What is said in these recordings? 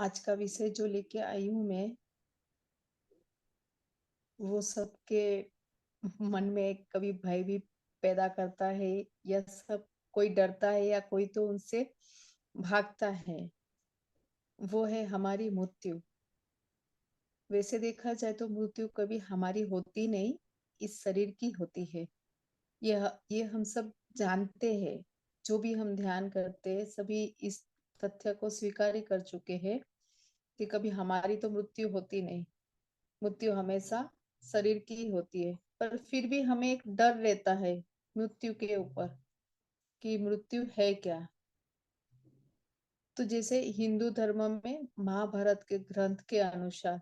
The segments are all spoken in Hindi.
आज का विषय जो लेके आई हूँ मैं, वो सबके मन में कभी भय भी पैदा करता है, या सब कोई डरता है या कोई तो उनसे भागता है। वो है हमारी मृत्यु। वैसे देखा जाए तो मृत्यु कभी हमारी होती नहीं, इस शरीर की होती है। ये हम सब जानते हैं। जो भी हम ध्यान करते हैं, सभी इस तथ्य को स्वीकार ही कर चुके हैं कि कभी हमारी तो मृत्यु होती नहीं। मृत्यु हमेशा शरीर की ही होती है, पर फिर भी हमें एक डर रहता है मृत्यु के ऊपर कि मृत्यु है क्या। तो जैसे हिंदू धर्म में महाभारत के ग्रंथ के अनुसार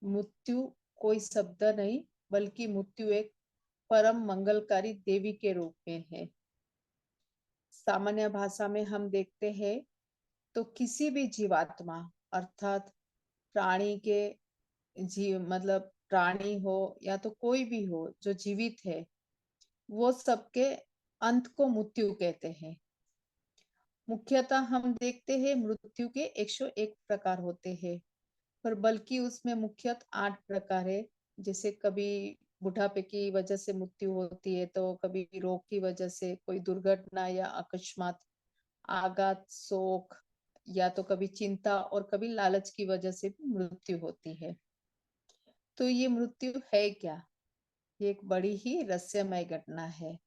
मृत्यु कोई शब्द नहीं, बल्कि मृत्यु एक परम मंगलकारी देवी के रूप में है। सामान्य भाषा में हम देखते हैं तो किसी भी जीवात्मा, अर्थात प्राणी के जीव मतलब प्राणी हो या तो कोई भी हो जो जीवित है, वो सबके अंत को मृत्यु कहते हैं। मुख्यतः हम देखते हैं मृत्यु के 101 प्रकार होते हैं, पर बल्कि उसमें मुख्यतः 8 प्रकार है। जैसे कभी बुढ़ापे की वजह से मृत्यु होती है, तो कभी रोग की वजह से, कोई दुर्घटना या अकस्मात, आघात, शोक, या तो कभी चिंता और कभी लालच की वजह से भी मृत्यु होती है। तो ये मृत्यु है क्या? ये एक बड़ी ही रहस्यमय घटना है।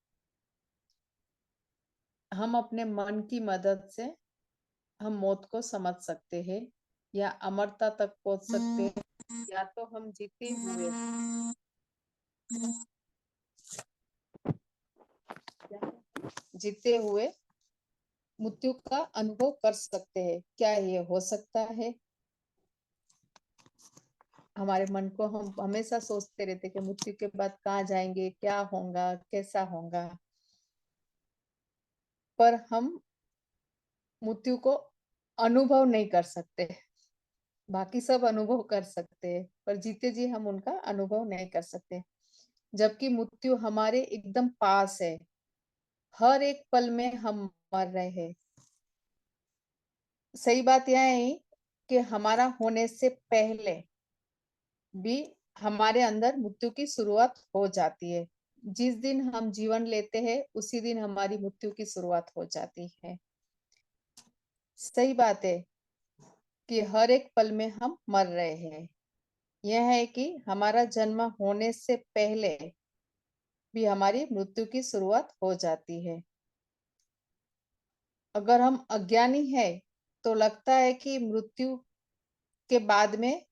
हम अपने मन की मदद से हम मौत को समझ सकते हैं, या अमरता तक पहुंच सकते हैं, या तो हम जीते हुए मृत्यु का अनुभव कर सकते हैं। क्या ये हो सकता है? हमारे मन को हम हमेशा सोचते रहते कि मृत्यु के बाद कहाँ जाएंगे, क्या होगा, कैसा होगा, पर हम मृत्यु को अनुभव नहीं कर सकते। बाकी सब अनुभव कर सकते हैं, पर जीते जी हम उनका अनुभव नहीं कर सकते। जबकि मृत्यु हमारे एकदम पास है, हर एक पल में हम मर रहे हैं। सही बात यह है कि हमारा होने से पहले भी हमारे अंदर मृत्यु की शुरुआत हो जाती है। जिस दिन हम जीवन लेते हैं, उसी दिन हमारी मृत्यु की शुरुआत हो जाती है। सही बात है कि हर एक पल में हम मर रहे हैं। यह है कि हमारा जन्म होने से पहले भी हमारी मृत्यु की शुरुआत हो जाती है। अगर हम अज्ञानी है तो लगता है कि मृत्यु के बाद में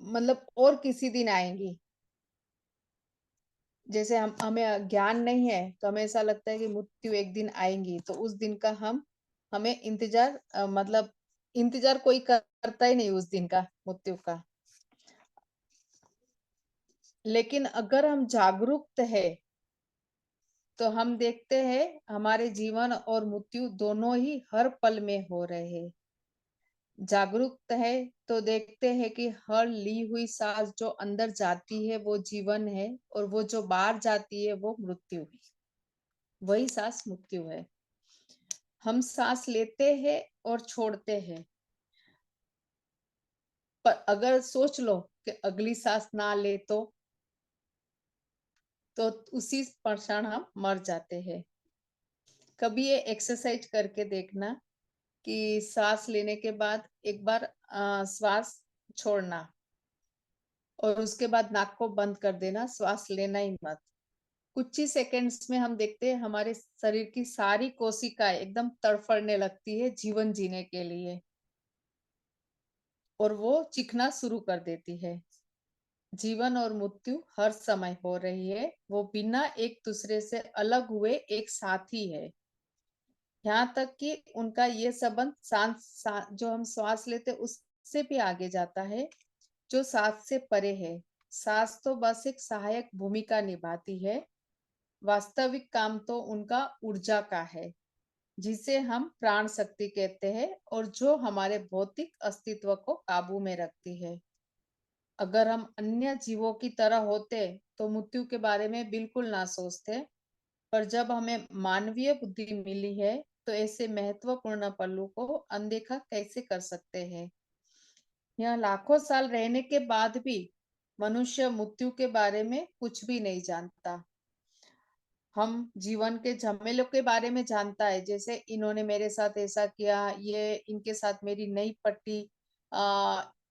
मतलब और किसी दिन आएंगी। जैसे हमें ज्ञान नहीं है तो हमें ऐसा लगता है कि मृत्यु एक दिन आएंगी, तो उस दिन का हमें इंतजार मतलब इंतजार कोई करता ही नहीं उस दिन का, मृत्यु का। लेकिन अगर हम जागरूक है तो हम देखते हैं हमारे जीवन और मृत्यु दोनों ही हर पल में हो रहे हैं। जागरूक है तो देखते हैं कि हर ली हुई सांस जो अंदर जाती है वो जीवन है, और वो जो बाहर जाती है वो मृत्यु है। वही सांस मृत्यु है। हम सांस लेते हैं और छोड़ते हैं, पर अगर सोच लो कि अगली सांस ना ले तो उसी क्षण हम मर जाते हैं। कभी ये एक्सरसाइज करके देखना कि सांस लेने के बाद एक बार श्वास छोड़ना, और उसके बाद नाक को बंद कर देना, श्वास लेना ही मत। कुछ ही सेकंड्स में हम देखते हैं हमारे शरीर की सारी कोशिकाएं एकदम तड़फड़ने लगती है जीवन जीने के लिए, और वो चीखना शुरू कर देती है। जीवन और मृत्यु हर समय हो रही है, वो बिना एक दूसरे से अलग हुए एक साथी है। यहाँ तक कि उनका ये संबंध जो हम श्वास लेते उससे भी आगे जाता है, जो सांस से परे है। सांस तो बस एक सहायक भूमिका निभाती है, वास्तविक काम तो उनका ऊर्जा का है, जिसे हम प्राण शक्ति कहते हैं, और जो हमारे भौतिक अस्तित्व को काबू में रखती है। अगर हम अन्य जीवों की तरह होते तो मृत्यु के बारे में बिल्कुल ना सोचते, पर जब हमें मानवीय बुद्धि मिली है तो ऐसे महत्वपूर्ण पहलू को अनदेखा कैसे कर सकते हैं। यहाँ लाखों साल रहने के बाद भी मनुष्य मृत्यु के बारे में कुछ भी नहीं जानता। हम जीवन के झमेलों के बारे में जानता है, जैसे इन्होंने मेरे साथ ऐसा किया, ये इनके साथ मेरी नहीं पट्टी,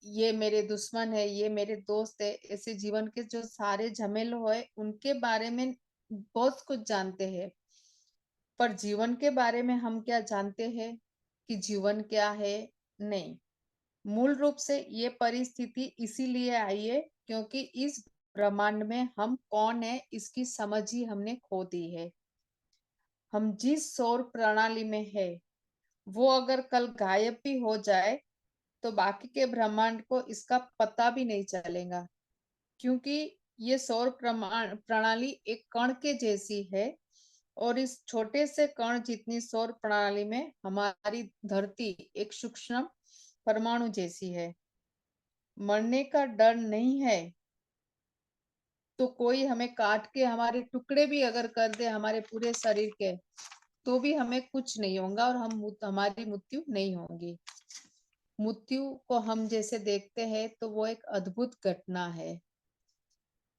ये मेरे दुश्मन है, ये मेरे दोस्त है। ऐसे जीवन के जो सारे झमेले है, उनके बारे में बहुत कुछ जानते हैं। पर जीवन के बारे में हम क्या जानते हैं कि जीवन क्या है? नहीं। मूल रूप से ये परिस्थिति इसीलिए आई है क्योंकि इस ब्रह्मांड में हम कौन है इसकी समझ ही हमने खो दी है। हम जिस सौर प्रणाली में है, वो अगर कल गायब भी हो जाए तो बाकी के ब्रह्मांड को इसका पता भी नहीं चलेगा, क्योंकि ये सौर प्रणाली एक कण के जैसी है और इस छोटे से कण जितनी सौर प्रणाली में हमारी धरती एक सूक्ष्म परमाणु जैसी है। मरने का डर नहीं है तो कोई हमें काट के हमारे टुकड़े भी अगर कर दे हमारे पूरे शरीर के, तो भी हमें कुछ नहीं होगा और हमारी मृत्यु नहीं होगी। मृत्यु को हम जैसे देखते हैं तो वो एक अद्भुत घटना है।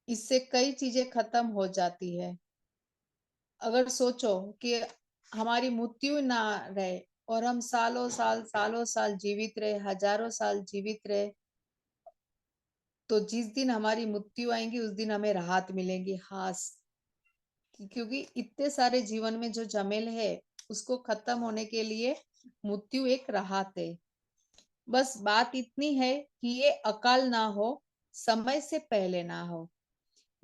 इससे कई चीजें खत्म हो जाती है। अगर सोचो कि हमारी मृत्यु ना रहे और हम सालों साल जीवित रहे, हजारों साल जीवित रहे, तो जिस दिन हमारी मृत्यु आएगी उस दिन हमें राहत मिलेगी। हाँ, क्योंकि इतने सारे जीवन में जो झमेल है उसको खत्म होने के लिए मृत्यु एक राहत है। बस बात इतनी है कि ये अकाल ना हो, समय से पहले ना हो।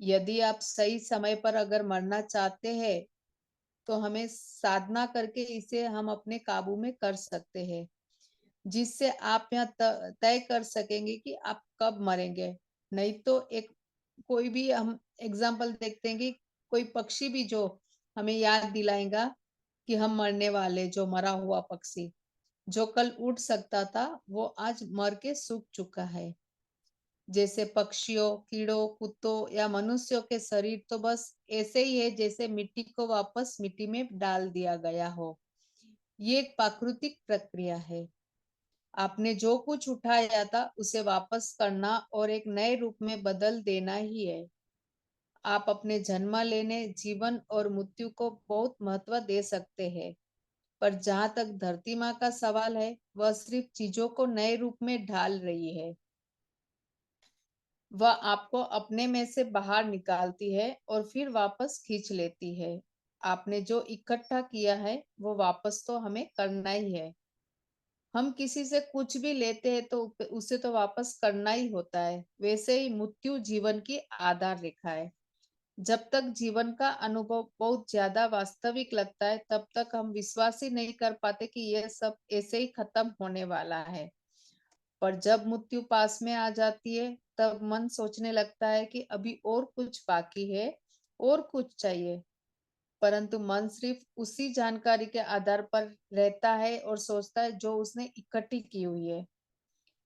यदि आप सही समय पर अगर मरना चाहते हैं तो हमें साधना करके इसे हम अपने काबू में कर सकते हैं, जिससे आप यहाँ तय कर सकेंगे कि आप कब मरेंगे। नहीं तो एक कोई भी हम एग्जाम्पल देखते हैं कि कोई पक्षी भी जो हमें याद दिलाएगा कि हम मरने वाले, जो मरा हुआ पक्षी जो कल उड़ सकता था वो आज मर के सूख चुका है। जैसे पक्षियों, कीड़ों, कुत्तों या मनुष्यों के शरीर तो बस ऐसे ही है जैसे मिट्टी को वापस मिट्टी में डाल दिया गया हो। ये एक प्राकृतिक प्रक्रिया है। आपने जो कुछ उठाया था उसे वापस करना और एक नए रूप में बदल देना ही है। आप अपने जन्म लेने, जीवन और मृत्यु को बहुत महत्व दे सकते हैं, पर जहां तक धरती माँ का सवाल है, वह सिर्फ चीजों को नए रूप में ढाल रही है। वह आपको अपने में से बाहर निकालती है और फिर वापस खींच लेती है। आपने जो इकट्ठा किया है वो वापस तो हमें करना ही है। हम किसी से कुछ भी लेते हैं तो उसे तो वापस करना ही होता है। वैसे ही मृत्यु जीवन की आधार रेखा है। जब तक जीवन का अनुभव बहुत ज्यादा वास्तविक लगता है, तब तक हम विश्वास ही नहीं कर पाते कि यह सब ऐसे ही खत्म होने वाला है। पर जब मृत्यु पास में आ जाती है, तब मन सोचने लगता है कि अभी और कुछ बाकी है, और कुछ चाहिए। परंतु मन सिर्फ उसी जानकारी के आधार पर रहता है और सोचता है जो उसने इकट्ठी की हुई है।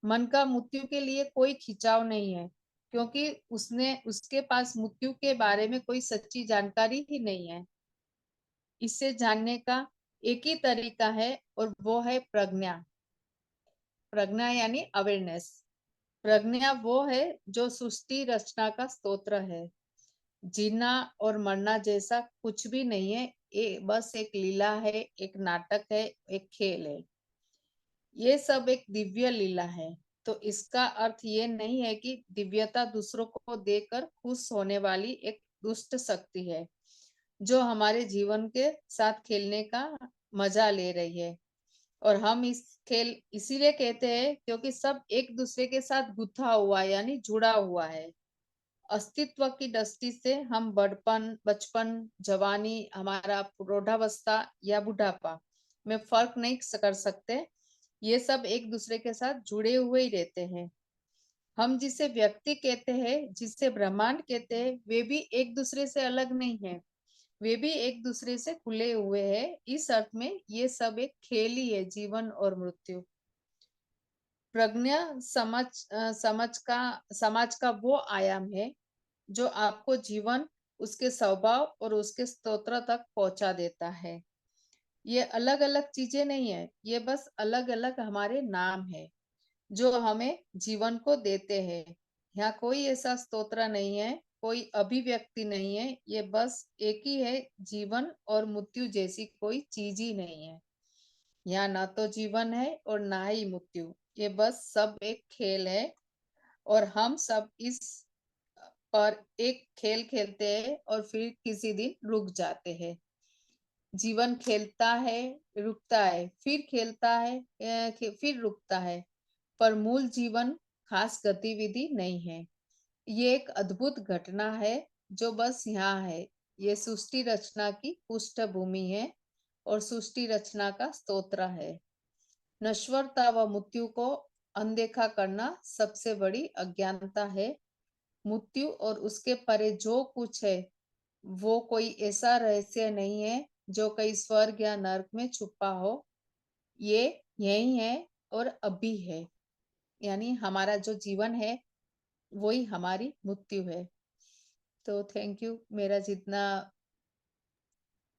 मन का मृत्यु के लिए कोई खिंचाव नहीं है, क्योंकि उसने उसके पास मृत्यु के बारे में कोई सच्ची जानकारी ही नहीं है। इसे जानने का एक ही तरीका है और वो है प्रज्ञा। प्रज्ञा यानी अवेयरनेस। प्रज्ञा वो है जो सृष्टि रचना का स्तोत्र है। जीना और मरना जैसा कुछ भी नहीं है, ये बस एक लीला है, एक नाटक है, एक खेल है। ये सब एक दिव्य लीला है। तो इसका अर्थ ये नहीं है कि दिव्यता दूसरों को देकर खुश होने वाली एक दुष्ट शक्ति है जो हमारे जीवन के साथ खेलने का मजा ले रही है। और हम इस खेल इसीलिए कहते हैं क्योंकि सब एक दूसरे के साथ गुथा हुआ है, यानी जुड़ा हुआ है। अस्तित्व की दृष्टि से हम बचपन, जवानी, हमारा प्रौढ़ावस्था या बुढ़ापा में फर्क नहीं कर सकते। ये सब एक दूसरे के साथ जुड़े हुए ही रहते हैं। हम जिसे व्यक्ति कहते हैं, जिसे ब्रह्मांड कहते हैं, वे भी एक दूसरे से अलग नहीं है। वे भी एक दूसरे से खुले हुए हैं। इस अर्थ में ये सब एक खेल ही है, जीवन और मृत्यु। प्रज्ञा समाज का वो आयाम है जो आपको जीवन, उसके स्वभाव और उसके स्तोत्र तक पहुंचा देता है। ये अलग अलग चीजें नहीं है, ये बस अलग अलग हमारे नाम है। जो हमें जीवन को देते हैं। यहाँ कोई ऐसा स्तोत्र नहीं है, कोई अभिव्यक्ति नहीं है, ये बस एक ही है, जीवन और मृत्यु जैसी कोई चीज ही नहीं है। यहाँ ना तो जीवन है और ना ही मृत्यु, ये बस सब एक खेल है और हम सब इस पर एक खेल खेलते हैं और फिर किसी दिन रुक जाते हैं। जीवन खेलता है, रुकता है, फिर खेलता है, फिर रुकता है, पर मूल जीवन खास गतिविधि नहीं है। ये एक अद्भुत घटना है जो बस यहाँ है। ये सृष्टि रचना की पृष्ठभूमि है और सृष्टि रचना का स्तोत्र है। नश्वरता व मृत्यु को अनदेखा करना सबसे बड़ी अज्ञानता है। मृत्यु और उसके परे जो कुछ है, वो कोई ऐसा रहस्य नहीं है जो कहीं स्वर्ग या नर्क में छुपा हो। ये यही है और अभी है। यानी हमारा जो जीवन है वही हमारी मृत्यु है। तो थैंक यू, मेरा जितना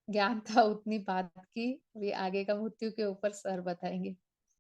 ज्ञान था उतनी बात की। अभी आगे का मृत्यु के ऊपर सर बताएंगे।